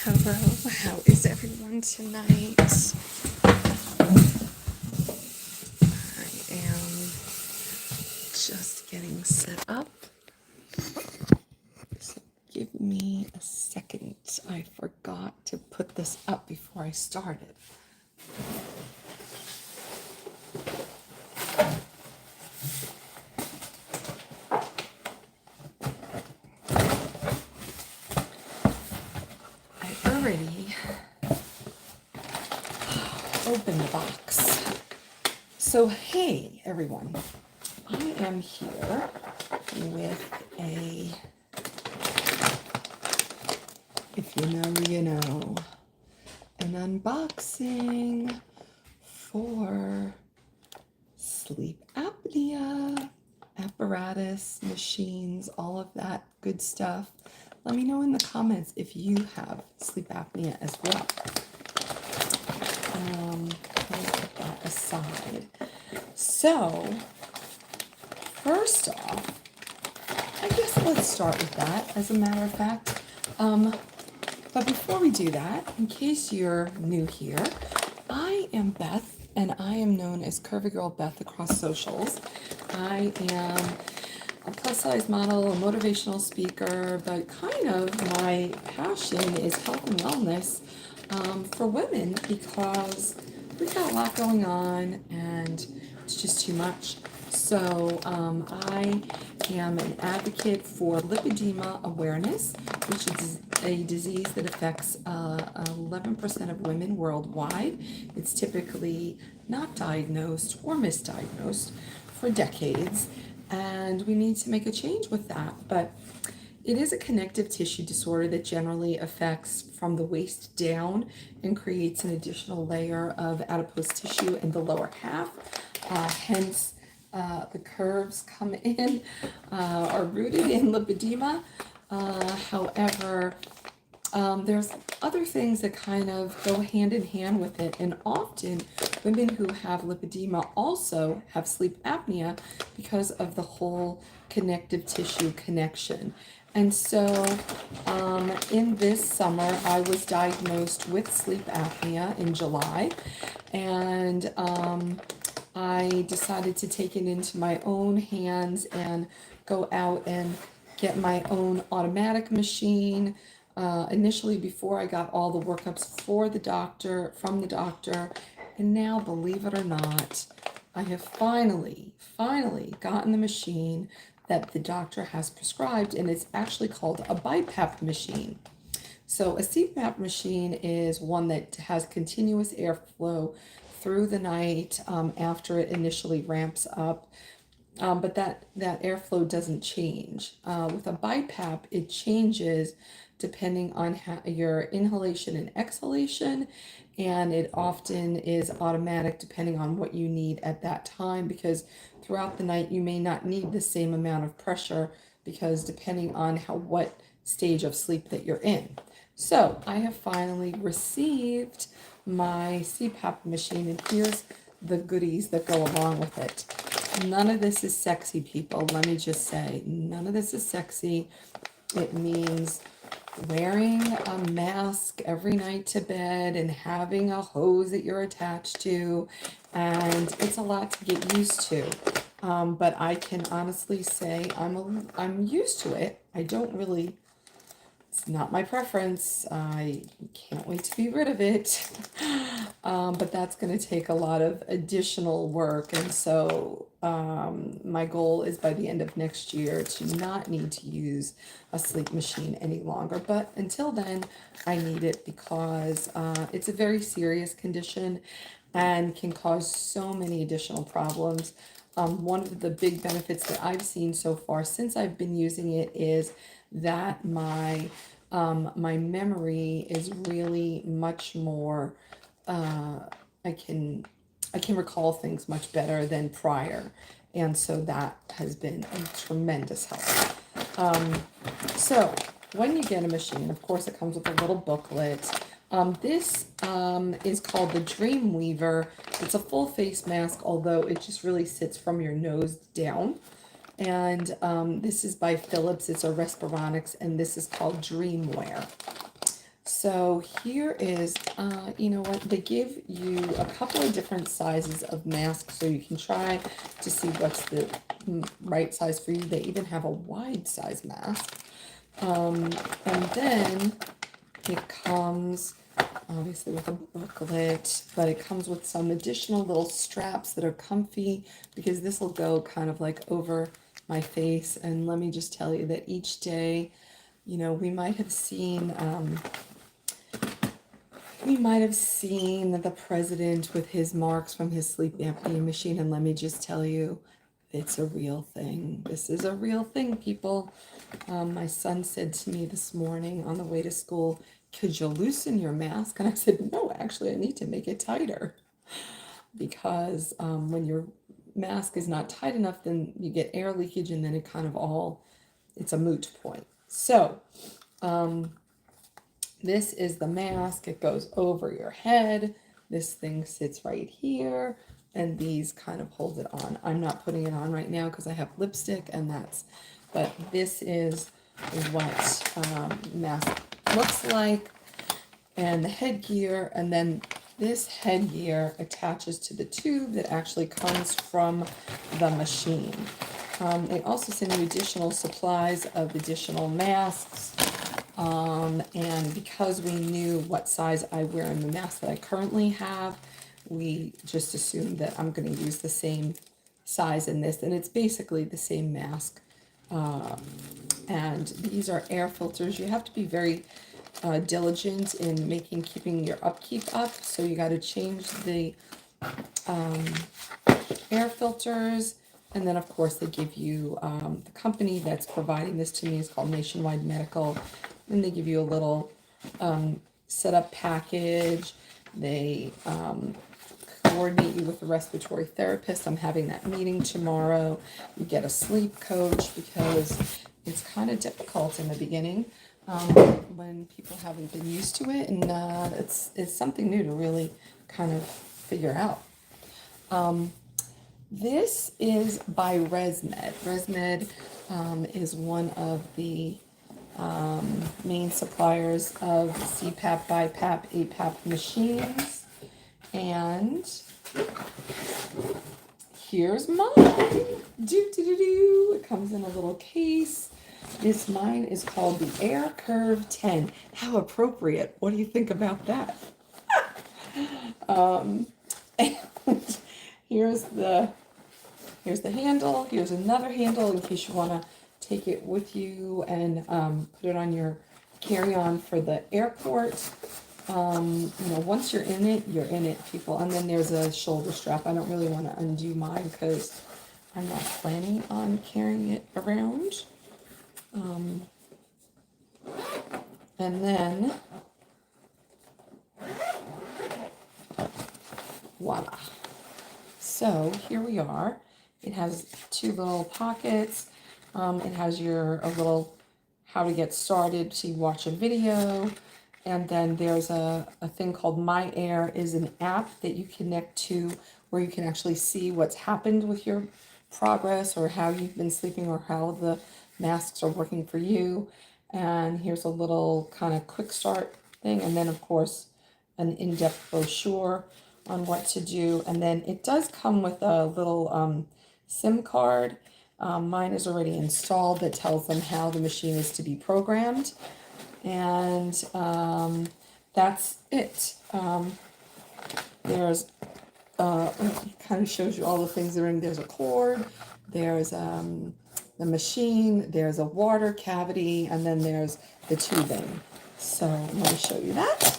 Hello, how is everyone tonight? I am just getting set up. So give me a second. I forgot to put this up before I started. I already opened the box. So hey everyone, I am here with a, if you know, you know, an unboxing for sleep apnea, apparatus, machines, all of that good stuff. Let me know in the comments if you have sleep apnea as well. Let me put that aside. So, first off, I guess let's start with that, as a matter of fact. But before we do that, in case you're new here, I am Beth, and I am known as Curvygirlbeth across socials. I am a plus-size model, a motivational speaker, but kind of my passion is health and wellness for women, because we've got a lot going on and it's just too much. So I am an advocate for lipedema awareness, which is a disease that affects 11% of women worldwide. It's typically not diagnosed or misdiagnosed for decades, and we need to make a change with that. But it is a connective tissue disorder that generally affects from the waist down and creates an additional layer of adipose tissue in the lower half. Hence, the curves come in, are rooted in lipedema. However, there's other things that kind of go hand in hand with it, and often women who have lipedema also have sleep apnea because of the whole connective tissue connection. And so in this summer, I was diagnosed with sleep apnea in July, and I decided to take it into my own hands and go out and get my own automatic machine. Initially, before I got all the workups from the doctor, and now, believe it or not, I have finally gotten the machine that the doctor has prescribed, and it's actually called a BiPAP machine. So a CPAP machine is one that has continuous airflow through the night after it initially ramps up. But that airflow doesn't change. With a BiPAP, it changes depending on your inhalation and exhalation, and it often is automatic depending on what you need at that time, because throughout the night you may not need the same amount of pressure, because depending on what stage of sleep that you're in. So I have finally received my CPAP machine, and here's the goodies that go along with it. None of this is sexy, people. Let me just say, none of this is sexy. It means wearing a mask every night to bed and having a hose that you're attached to, and it's a lot to get used to. But I can honestly say I'm used to it. I don't really. It's not my preference. I can't wait to be rid of it. But that's going to take a lot of additional work. And so my goal is by the end of next year to not need to use a sleep machine any longer. But until then, I need it because it's a very serious condition and can cause so many additional problems. One of the big benefits that I've seen so far since I've been using it is that my memory is really much more, I can recall things much better than prior, and so that has been a tremendous help. So when you get a machine, of course it comes with a little booklet. This is called the Dreamweaver. It's a full face mask, although it just really sits from your nose down. And this is by Philips. It's a Respironics, and this is called Dreamwear. So here is, you know what, they give you a couple of different sizes of masks so you can try to see what's the right size for you. They even have a wide size mask. And then it comes obviously with a booklet, but it comes with some additional little straps that are comfy because this will go kind of like over my face. And let me just tell you that each day, you know, we might have seen the president with his marks from his sleep apnea machine, and let me just tell you, it's a real thing. This is a real thing, people. My son said to me this morning on the way to school, could you loosen your mask? And I said, no, actually, I need to make it tighter. Because when your mask is not tight enough, then you get air leakage, and then it kind of it's a moot point. So, this is the mask. It goes over your head. This thing sits right here, and these kind of hold it on. I'm not putting it on right now because I have lipstick, but this is what mask looks like, and the headgear, and then this headgear attaches to the tube that actually comes from the machine. They also send you additional supplies of additional masks. And because we knew what size I wear in the mask that I currently have, we just assumed that I'm going to use the same size in this, and it's basically the same mask. And these are air filters. You have to be very diligent in keeping your upkeep up, so you got to change the air filters. And then, of course, they give you, the company that's providing this to me is called Nationwide Medical. And they give you a little setup package. They coordinate you with a respiratory therapist. I'm having that meeting tomorrow. You get a sleep coach because it's kind of difficult in the beginning when people haven't been used to it. And it's something new to really kind of figure out. This is by ResMed. ResMed is one of the main suppliers of CPAP, BiPAP, APAP machines. And here's mine. It comes in a little case. Mine is called the Air Curve 10. How appropriate. What do you think about that? And here's the handle. Here's another handle in case you want to take it with you and put it on your carry-on for the airport. Once you're in it, people. And then there's a shoulder strap. I don't really want to undo mine because I'm not planning on carrying it around. And then, voila. So here we are. It has two little pockets. It has a little how to get started to watch a video. And then there's a thing called My Air, is an app that you connect to where you can actually see what's happened with your progress or how you've been sleeping or how the masks are working for you. And here's a little kind of quick start thing. And then, of course, an in-depth brochure on what to do. And then it does come with a little SIM card. Mine is already installed that tells them how the machine is to be programmed. And that's it. There's it kind of shows you all the things that are in. There's a cord, there's the machine, there's a water cavity, and then there's the tubing. So I'm going to show you that.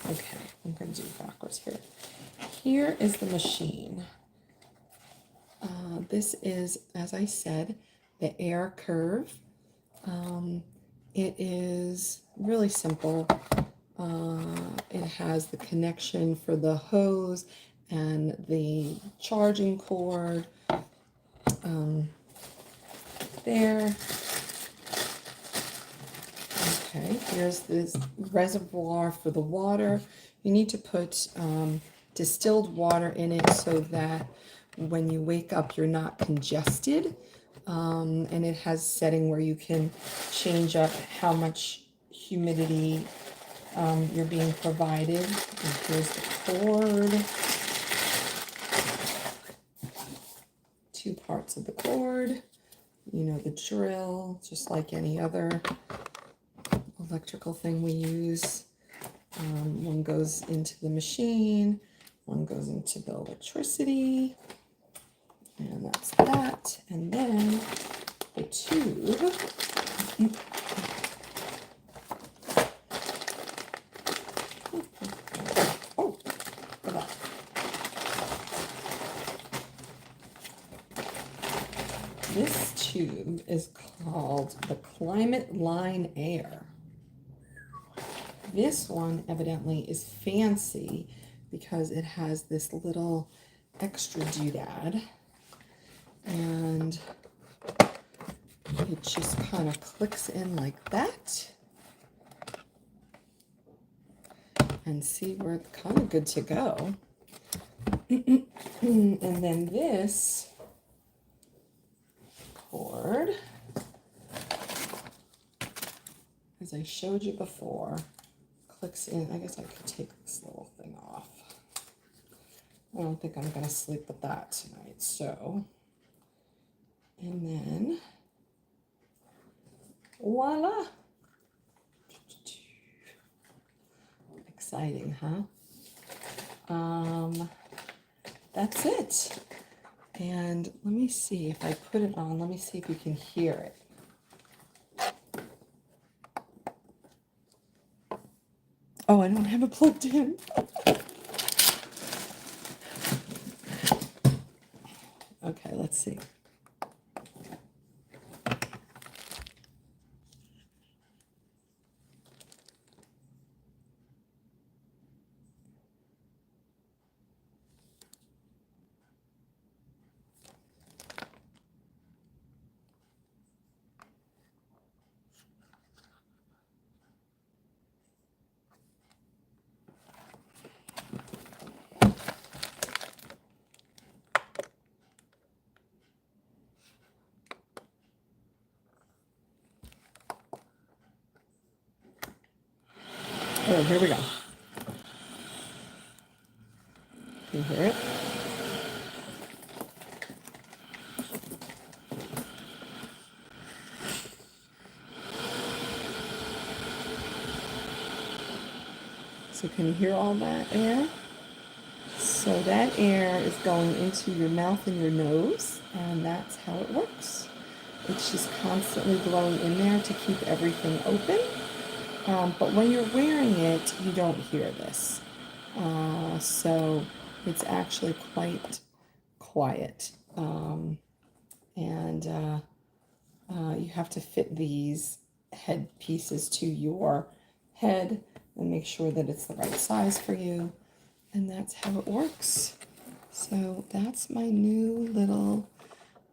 Okay, I'm going to do it backwards here. Here is the machine. This is, as I said, the Air Curve. It is really simple. It has the connection for the hose and the charging cord there. Okay, here's this reservoir for the water. You need to put distilled water in it so that when you wake up, you're not congested. And it has setting where you can change up how much humidity you're being provided. And here's the cord. 2 parts of the cord. You know the drill, just like any other electrical thing we use. One goes into the machine, one goes into the electricity, and that's that. And then the tube. Oh, look at that. This tube is called the Climate Line Air. This one evidently is fancy because it has this little extra doodad, and it just kind of clicks in like that. And see, we're kind of good to go. And then this cord, as I showed you before, clicks in. I guess I could take this little thing off. I don't think I'm going to sleep with that tonight. So, and then voila. Exciting, huh? That's it. And let me see if I put it on. Let me see if you can hear it. Oh, I don't have it plugged in. Okay, let's see. Oh, here we go. Can you hear it? So can you hear all that air? So that air is going into your mouth and your nose, and that's how it works. It's just constantly blowing in there to keep everything open. But when you're wearing it, you don't hear this. So it's actually quite quiet. And you have to fit these head pieces to your head and make sure that it's the right size for you. And that's how it works. So that's my new little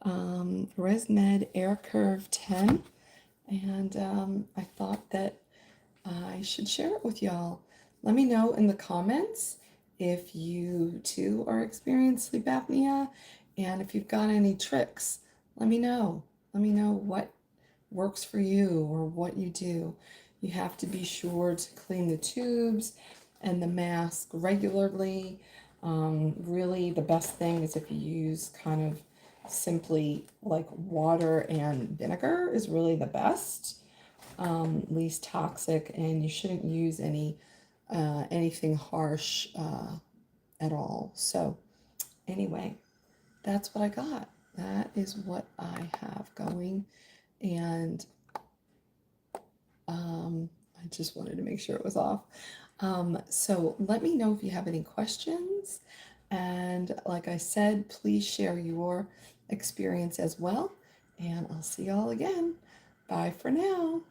ResMed Air Curve 10. And I thought that I should share it with y'all. Let me know in the comments if you too are experiencing sleep apnea, and if you've got any tricks. Let me know. Let me know what works for you or what you do. You have to be sure to clean the tubes and the mask regularly. Really, the best thing is if you use kind of simply like water and vinegar is really the best. Least toxic, and you shouldn't use anything harsh at all. So anyway, that's what I got. That is what I have going, and I just wanted to make sure it was off. So let me know if you have any questions, and like I said, please share your experience as well, and I'll see y'all again. Bye for now.